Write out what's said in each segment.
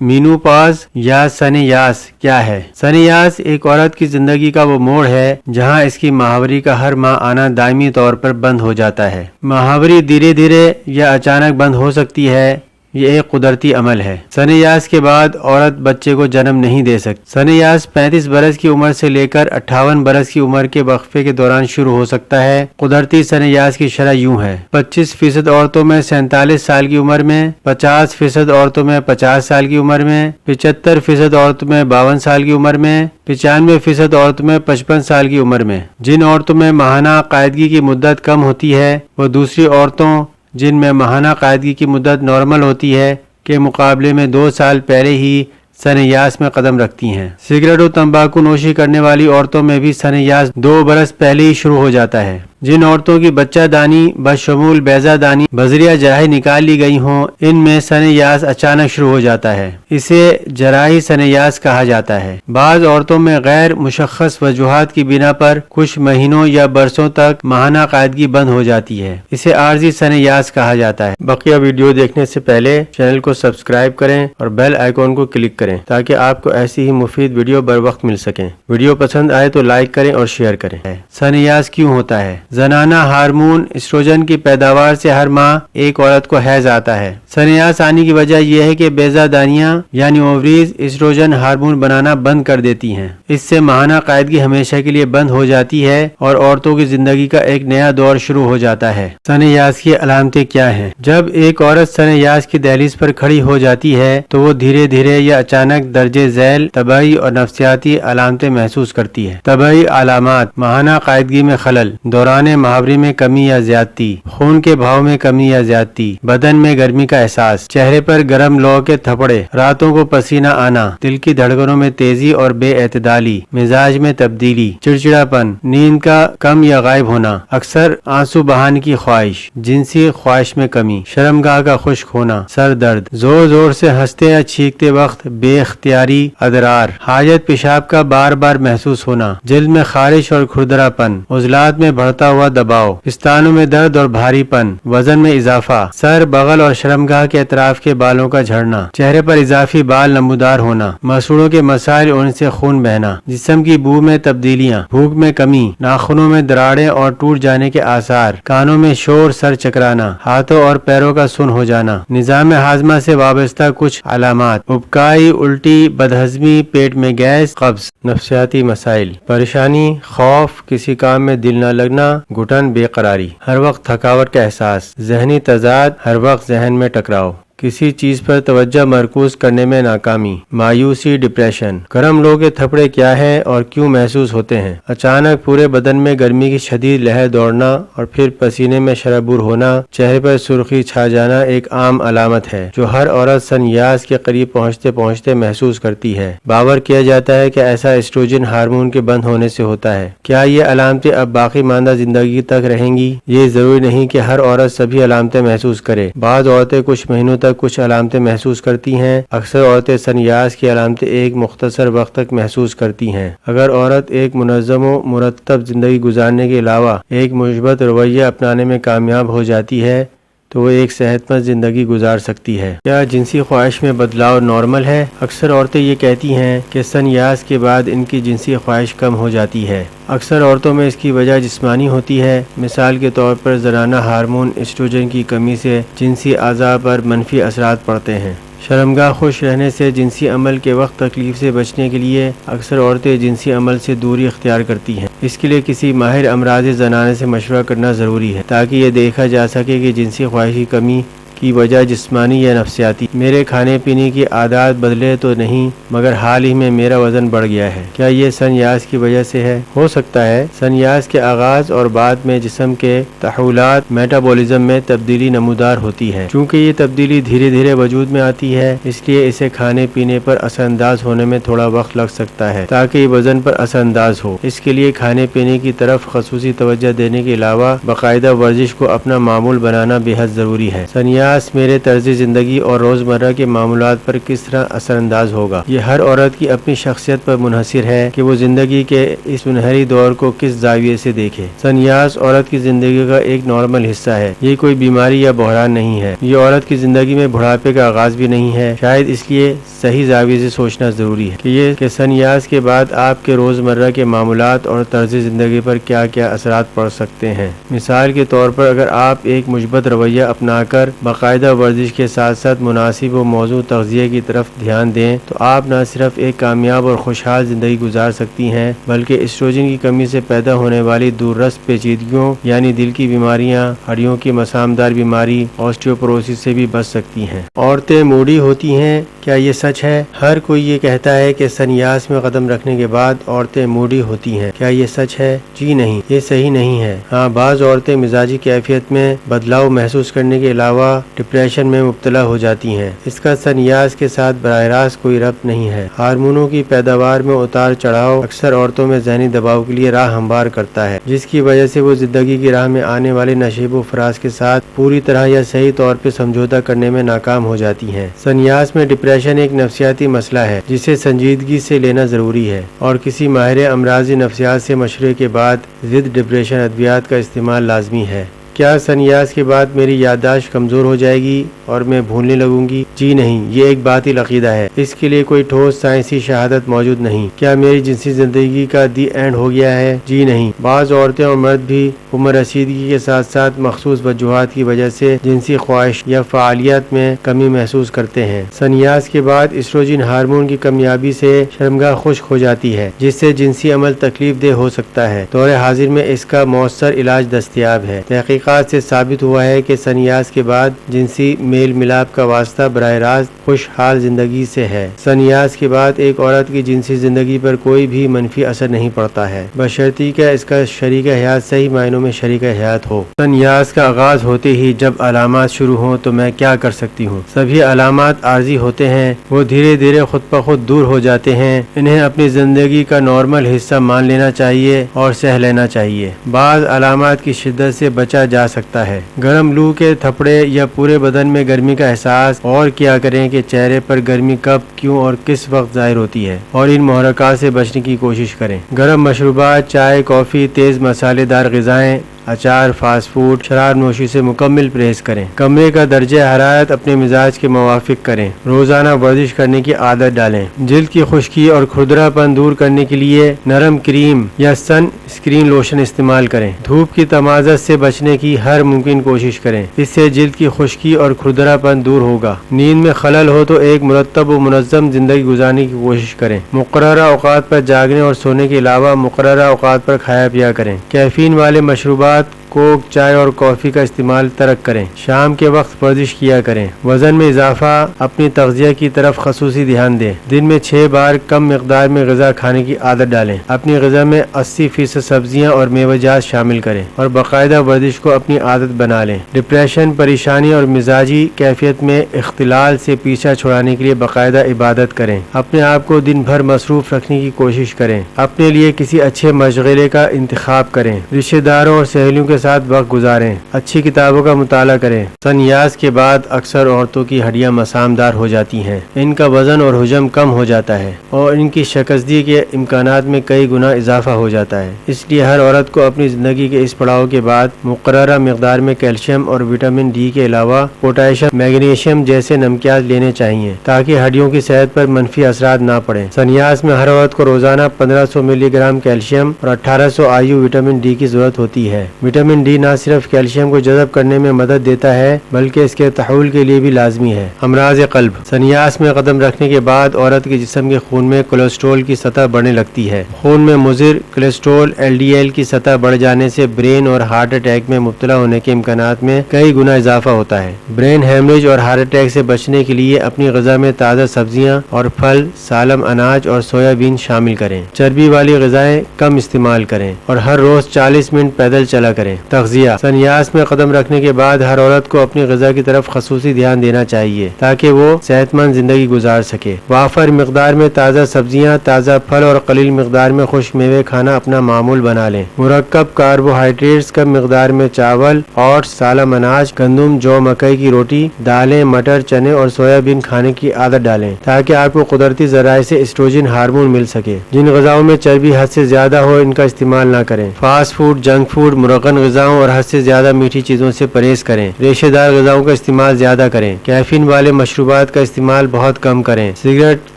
Menopause یا سنیاس کیا ہے؟ سنیاس ایک عورت کی زندگی کا وہ موڑ ہے جہاں اس کی ماہواری کا ہر ماہ آنا دائمی طور پر بند ہو جاتا ہے۔ ماہواری دھیرے دھیرے یا اچانک بند ہو سکتی ہے، یہ ایک قدرتی عمل ہے۔ سنیاس کے بعد عورت بچے کو جنم نہیں دے سکتی۔ سنیاس 35 برس کی عمر سے لے کر 58 برس کی عمر کے وقفے کے دوران شروع ہو سکتا ہے۔ قدرتی سنیاس کی شرح یوں ہے: 25% عورتوں میں 47 سال کی عمر میں، 50% عورتوں میں 50 سال کی عمر میں، 75% عورتوں میں 52 سال کی عمر میں، 95% عورتوں میں 55 سال کی عمر میں۔ جن عورتوں میں ماہانہ قاعدگی کی مدت کم ہوتی ہے وہ دوسری عورتوں جن میں ماہانہ قاعدگی کی مدت نارمل ہوتی ہے کے مقابلے میں 2 سال پہلے ہی سنیاس میں قدم رکھتی ہیں۔ سگریٹ و تمباکو نوشی کرنے والی عورتوں میں بھی سنیاس 2 برس پہلے ہی شروع ہو جاتا ہے۔ جن عورتوں کی بچہ دانی بشمول بیضہ دانی بذریعہ جراحی نکال لی گئی ہوں، ان میں سنیاس اچانک شروع ہو جاتا ہے۔ اسے جراحی سنیاس کہا جاتا ہے۔ بعض عورتوں میں غیر مشخص وجوہات کی بنا پر کچھ مہینوں یا برسوں تک ماہانہ قاعدگی بند ہو جاتی ہے، اسے عارضی سنیاس کہا جاتا ہے۔ بقیہ ویڈیو دیکھنے سے پہلے چینل کو سبسکرائب کریں اور بیل آئیکن کو کلک کریں تاکہ آپ کو ایسی ہی مفید ویڈیو بر وقت مل سکیں۔ ویڈیو پسند آئے تو لائک کریں اور شیئر کریں۔ سنیاس کیوں ہوتا ہے؟ زنانہ ہارمون ایسٹروجن کی پیداوار سے ہر ماہ ایک عورت کو حیض آتا ہے۔ سنیاس آنے کی وجہ یہ ہے کہ بیضہ دانیاں یعنی اووریز ایسٹروجن ہارمون بنانا بند کر دیتی ہیں۔ اس سے ماہانہ قاعدگی ہمیشہ کے لیے بند ہو جاتی ہے اور عورتوں کی زندگی کا ایک نیا دور شروع ہو جاتا ہے۔ سنیاس کی علامتیں کیا ہیں؟ جب ایک عورت سنیاس کی دہلیز پر کھڑی ہو جاتی ہے تو وہ دھیرے دھیرے یا اچانک درجے ذیل طبعی اور نفسیاتی علامتیں محسوس کرتی ہے۔ طبعی علامات: ماہانہ قاعدگی میں خلل، دوران ماہواری میں کمی یا زیادتی، خون کے بہاؤ میں کمی یا زیادتی، بدن میں گرمی کا احساس، چہرے پر گرم لو کے تھپڑے، راتوں کو پسینہ آنا، دل کی دھڑکنوں میں تیزی اور بے اعتدالی، مزاج میں تبدیلی، چڑچڑاپن، نیند کا کم یا غائب ہونا، اکثر آنسو بہانے کی خواہش، جنسی خواہش میں کمی، شرمگاہ کا خشک ہونا، سر درد، زور زور سے ہنستے یا چھینکتے وقت بے اختیاری ادرار، حاجت پیشاب کا بار بار محسوس ہونا، جلد میں خارش اور کھردرا پن، عضلات میں بڑھتا ہوا دباؤ، پستانوں میں درد اور بھاری پن، وزن میں اضافہ، سر، بغل اور شرمگاہ کے اطراف کے بالوں کا جھڑنا، چہرے پر اضافی بال نمودار ہونا، مسوڑوں کے مسائل اور ان سے خون بہنا، جسم کی بو میں تبدیلیاں، بھوک میں کمی، ناخنوں میں دراڑیں اور ٹوٹ جانے کے آثار، کانوں میں شور، سر چکرانا، ہاتھوں اور پیروں کا سن ہو جانا، نظام ہاضمہ سے وابستہ کچھ علامات، ابکائی، الٹی، بدہضمی، پیٹ میں گیس، قبض۔ نفسیاتی مسائل: پریشانی، خوف، کسی کام میں دل نہ لگنا، گھٹن، بے قراری، ہر وقت تھکاوٹ کا احساس، ذہنی تضاد، ہر وقت ذہن میں ٹکراؤ، کسی چیز پر توجہ مرکوز کرنے میں ناکامی، مایوسی، ڈپریشن۔ گرم لو کے تھپڑے کیا ہیں اور کیوں محسوس ہوتے ہیں؟ اچانک پورے بدن میں گرمی کی شدید لہر دوڑنا اور پھر پسینے میں شرابور ہونا، چہرے پر سرخی چھا جانا ایک عام علامت ہے جو ہر عورت سنیاس کے قریب پہنچتے پہنچتے محسوس کرتی ہے۔ باور کیا جاتا ہے کہ ایسا ایسٹروجن ہارمون کے بند ہونے سے ہوتا ہے۔ کیا یہ علامتیں اب باقی ماندہ زندگی تک رہیں گی؟ یہ ضروری نہیں کہ ہر عورت سبھی علامتیں محسوس کرے۔ بعض عورتیں کچھ مہینوں تک کچھ علامتیں محسوس کرتی ہیں۔ اکثر عورتیں سنیاس کی علامتیں ایک مختصر وقت تک محسوس کرتی ہیں۔ اگر عورت ایک منظم و مرتب زندگی گزارنے کے علاوہ ایک مثبت رویہ اپنانے میں کامیاب ہو جاتی ہے تو وہ ایک صحت مند زندگی گزار سکتی ہے۔ کیا جنسی خواہش میں بدلاؤ نارمل ہے؟ اکثر عورتیں یہ کہتی ہیں کہ سنیاس کے بعد ان کی جنسی خواہش کم ہو جاتی ہے۔ اکثر عورتوں میں اس کی وجہ جسمانی ہوتی ہے۔ مثال کے طور پر زنانہ ہارمون ایسٹروجن کی کمی سے جنسی اعضاء پر منفی اثرات پڑتے ہیں۔ شرمگاہ خوش رہنے سے جنسی عمل کے وقت تکلیف سے بچنے کے لیے اکثر عورتیں جنسی عمل سے دوری اختیار کرتی ہیں۔ اس کے لیے کسی ماہر امراض زنانے سے مشورہ کرنا ضروری ہے تاکہ یہ دیکھا جا سکے کہ جنسی خواہش کی کمی کی وجہ جسمانی یا نفسیاتی۔ میرے کھانے پینے کی عادات بدلے تو نہیں مگر حال ہی میں میرا وزن بڑھ گیا ہے، کیا یہ سنیاس کی وجہ سے ہے؟ ہو سکتا ہے۔ سنیاس کے آغاز اور بعد میں جسم کے تحولات میٹابولزم میں تبدیلی نمودار ہوتی ہے۔ چونکہ یہ تبدیلی دھیرے دھیرے وجود میں آتی ہے اس لیے اسے کھانے پینے پر اثر انداز ہونے میں تھوڑا وقت لگ سکتا ہے تاکہ یہ وزن پر اثر انداز ہو۔ اس کے لیے کھانے پینے کی طرف خصوصی توجہ دینے کے علاوہ باقاعدہ ورزش کو اپنا معمول بنانا بے حد ضروری ہے۔ سنیاس سنیاس میرے طرز زندگی اور روزمرہ کے معاملات پر کس طرح اثر انداز ہوگا؟ یہ ہر عورت کی اپنی شخصیت پر منحصر ہے کہ وہ زندگی کے اس سنہری دور کو کس زاویے سے دیکھے۔ سنیاس عورت کی زندگی کا ایک نارمل حصہ ہے، یہ کوئی بیماری یا بحران نہیں ہے۔ یہ عورت کی زندگی میں بڑھاپے کا آغاز بھی نہیں ہے۔ شاید اس لیے صحیح زاویے سے سوچنا ضروری ہے کہ سنیاس کے بعد آپ کے روزمرہ کے معاملات اور طرز زندگی پر کیا کیا اثرات پڑ سکتے ہیں۔ مثال کے طور پر اگر آپ ایک مثبت رویہ اپنا کر باقاعدہ ورزش کے ساتھ ساتھ مناسب و موزوں تغذیے کی طرف دھیان دیں تو آپ نہ صرف ایک کامیاب اور خوشحال زندگی گزار سکتی ہیں بلکہ ایسٹروجن کی کمی سے پیدا ہونے والی دوررس پیچیدگیوں یعنی دل کی بیماریاں، ہڈیوں کی مسامدار بیماری، آسٹیوپروسس سے بھی بچ سکتی ہیں۔ عورتیں موڑی ہوتی ہیں، کیا یہ سچ ہے؟ ہر کوئی یہ کہتا ہے کہ سنیاس میں قدم رکھنے کے بعد عورتیں موڈی ہوتی ہیں۔ کیا یہ سچ ہے؟ جی نہیں، یہ صحیح نہیں ہے۔ ہاں، بعض عورتیں مزاجی کیفیت میں بدلاؤ محسوس کرنے کے علاوہ ڈپریشن میں مبتلا ہو جاتی ہیں۔ اس کا سنیاس کے ساتھ براہ راست کوئی ربط نہیں ہے۔ ہارمونوں کی پیداوار میں اتار چڑھاؤ اکثر عورتوں میں ذہنی دباؤ کے لیے راہ ہموار کرتا ہے، جس کی وجہ سے وہ زندگی کی راہ میں آنے والے نشیب و فراز کے ساتھ پوری طرح یا صحیح طور پہ سمجھوتہ کرنے میں ناکام ہو جاتی ہیں۔ سنیاس میں ڈپریشن ایک نفسیاتی مسئلہ ہے جسے سنجیدگی سے لینا ضروری ہے اور کسی ماہر امراض نفسیات سے مشورے کے بعد ضد ڈپریشن ادویات کا استعمال لازمی ہے۔ کیا سنیاس کے بعد میری یادداشت کمزور ہو جائے گی اور میں بھولنے لگوں گی؟ جی نہیں، یہ ایک باطل عقیدہ ہے۔ اس کے لیے کوئی ٹھوس سائنسی شہادت موجود نہیں۔ کیا میری جنسی زندگی کا دی اینڈ ہو گیا ہے؟ جی نہیں۔ بعض عورتیں اور مرد بھی عمر رسیدگی کے ساتھ ساتھ مخصوص وجوہات کی وجہ سے جنسی خواہش یا فعالیت میں کمی محسوس کرتے ہیں۔ سنیاس کے بعد ایسٹروجن ہارمون کی کمیابی سے شرمگاہ خشک ہو جاتی ہے جس سے جنسی عمل تکلیف دہ ہو سکتا ہے۔ دور حاضر میں اس کا مؤثر علاج دستیاب ہے۔ تحقیقات سے ثابت ہوا ہے کہ سنیاس کے بعد جنسی میل ملاپ کا واسطہ براہ راست خوشحال زندگی سے ہے۔ سنیاس کے بعد ایک عورت کی جنسی زندگی پر کوئی بھی منفی اثر نہیں پڑتا ہے بشرطیکہ کہ اس کا شریک حیات صحیح معنوں میں شریک حیات ہو۔ سنیاس کا آغاز ہوتے ہی جب علامات شروع ہوں تو میں کیا کر سکتی ہوں؟ سبھی علامات عارضی ہوتے ہیں، وہ دھیرے دھیرے خود بخود دور ہو جاتے ہیں۔ انہیں اپنی زندگی کا نارمل حصہ مان لینا چاہیے اور سہ لینا چاہیے۔ بعض علامات کی شدت سے بچا جا سکتا ہے، گرم لو کے تھپڑے یا پورے بدن میں گرمی کا احساس، اور کیا کریں کہ چہرے پر گرمی کب، کیوں اور کس وقت ظاہر ہوتی ہے، اور ان محرکات سے بچنے کی کوشش کریں۔ گرم مشروبات، چائے، کافی، تیز مسالے دار غذائیں، اچار، فاسٹ فوڈ، شراب نوشی سے مکمل پرہیز کریں۔ کمرے کا درجہ حرارت اپنے مزاج کے موافق کریں۔ روزانہ ورزش کرنے کی عادت ڈالیں۔ جلد کی خشکی اور کھردرا پن دور کرنے کے لیے نرم کریم یا سن اسکرین لوشن استعمال کریں۔ دھوپ کی تمازت سے بچنے کی ہر ممکن کوشش کریں، اس سے جلد کی خشکی اور کھردرا پن دور ہوگا۔ نیند میں خلل ہو تو ایک مرتب و منظم زندگی گزارنے کی کوشش کریں۔ مقررہ اوقات پر جاگنے اور سونے کے علاوہ مقررہ اوقات پر کھایا پیا کریں۔ کیفین والے مشروبات، کوک، چائے اور کافی کا استعمال ترک کریں۔ شام کے وقت ورزش کیا کریں۔ وزن میں اضافہ، اپنی تغذیہ کی طرف خصوصی دھیان دیں۔ دن میں 6 بار کم مقدار میں غذا کھانے کی عادت ڈالیں۔ اپنی غذا میں 80% سبزیاں اور میوہ جات شامل کریں اور باقاعدہ ورزش کو اپنی عادت بنا لیں۔ ڈپریشن، پریشانی اور مزاجی کیفیت میں اختلال سے پیچھا چھڑانے کے لیے باقاعدہ عبادت کریں۔ اپنے آپ کو دن بھر مصروف رکھنے کی کوشش کریں۔ اپنے لیے کسی اچھے مشغلے کا انتخاب کریں۔ رشتہ داروں اور سہیلیوں کے ساتھ وقت گزاریں۔ اچھی کتابوں کا مطالعہ کریں۔ سنیاس کے بعد اکثر عورتوں کی ہڈیاں مسامدار ہو جاتی ہیں، ان کا وزن اور حجم کم ہو جاتا ہے اور ان کی شکستگی کے امکانات میں کئی گنا اضافہ ہو جاتا ہے۔ اس لیے ہر عورت کو اپنی زندگی کے اس پڑاؤ کے بعد مقررہ مقدار میں کیلشیم اور وٹامن ڈی کے علاوہ پوٹاشیم، میگنیشیم جیسے نمکیات لینے چاہیے تاکہ ہڈیوں کی صحت پر منفی اثرات نہ پڑیں۔ سنیاس میں ہر عورت کو روزانہ 1500 ملی گرام کیلشیم اور 1800 IU وٹامن ڈی کی ضرورت ہوتی ہے۔ وٹامن ڈی نہ صرف کیلشیم کو جذب کرنے میں مدد دیتا ہے بلکہ اس کے تحول کے لیے بھی لازمی ہے۔ امراض قلب، سنیاس میں قدم رکھنے کے بعد عورت کے جسم کے خون میں کولیسٹرول کی سطح بڑھنے لگتی ہے۔ خون میں مضر کولیسٹرول LDL کی سطح بڑھ جانے سے برین اور ہارٹ اٹیک میں مبتلا ہونے کے امکانات میں کئی گنا اضافہ ہوتا ہے۔ برین ہیمریج اور ہارٹ اٹیک سے بچنے کے لیے اپنی غذا میں تازہ سبزیاں اور پھل، سالم اناج اور سویا بین شامل کریں۔ چربی والی غذائیں کم استعمال کریں اور ہر روز 40 منٹ پیدل چلا کریں۔ تغذیہ: سنیاس میں قدم رکھنے کے بعد ہر عورت کو اپنی غذا کی طرف خصوصی دھیان دینا چاہیے تاکہ وہ صحت مند زندگی گزار سکے۔ وافر مقدار میں تازہ سبزیاں، تازہ پھل اور قلیل مقدار میں خشک میوے کھانا اپنا معمول بنا لیں۔ مرکب کاربوہائیڈریٹس: کم مقدار میں چاول، اوٹس، سالم اناج، گندم، جو، مکئی کی روٹی، دالیں، مٹر، چنے اور سویا بین کھانے کی عادت ڈالیں تاکہ آپ کو قدرتی ذرائع سے ایسٹروجن ہارمون مل سکے۔ جن غذاؤں میں چربی حد سے زیادہ ہو ان کا استعمال نہ کریں۔ فاسٹ فوڈ، جنک فوڈ، مرغن غذاؤں اور حد سے زیادہ میٹھی چیزوں سے پرہیز کریں۔ ریشے دار غذاؤں کا استعمال زیادہ کریں۔ کیفین والے مشروبات کا استعمال بہت کم کریں۔ سگریٹ،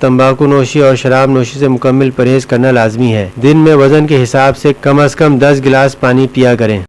تمباکو نوشی اور شراب نوشی سے مکمل پرہیز کرنا لازمی ہے۔ دن میں وزن کے حساب سے کم از کم 10 گلاس پانی پیا کریں۔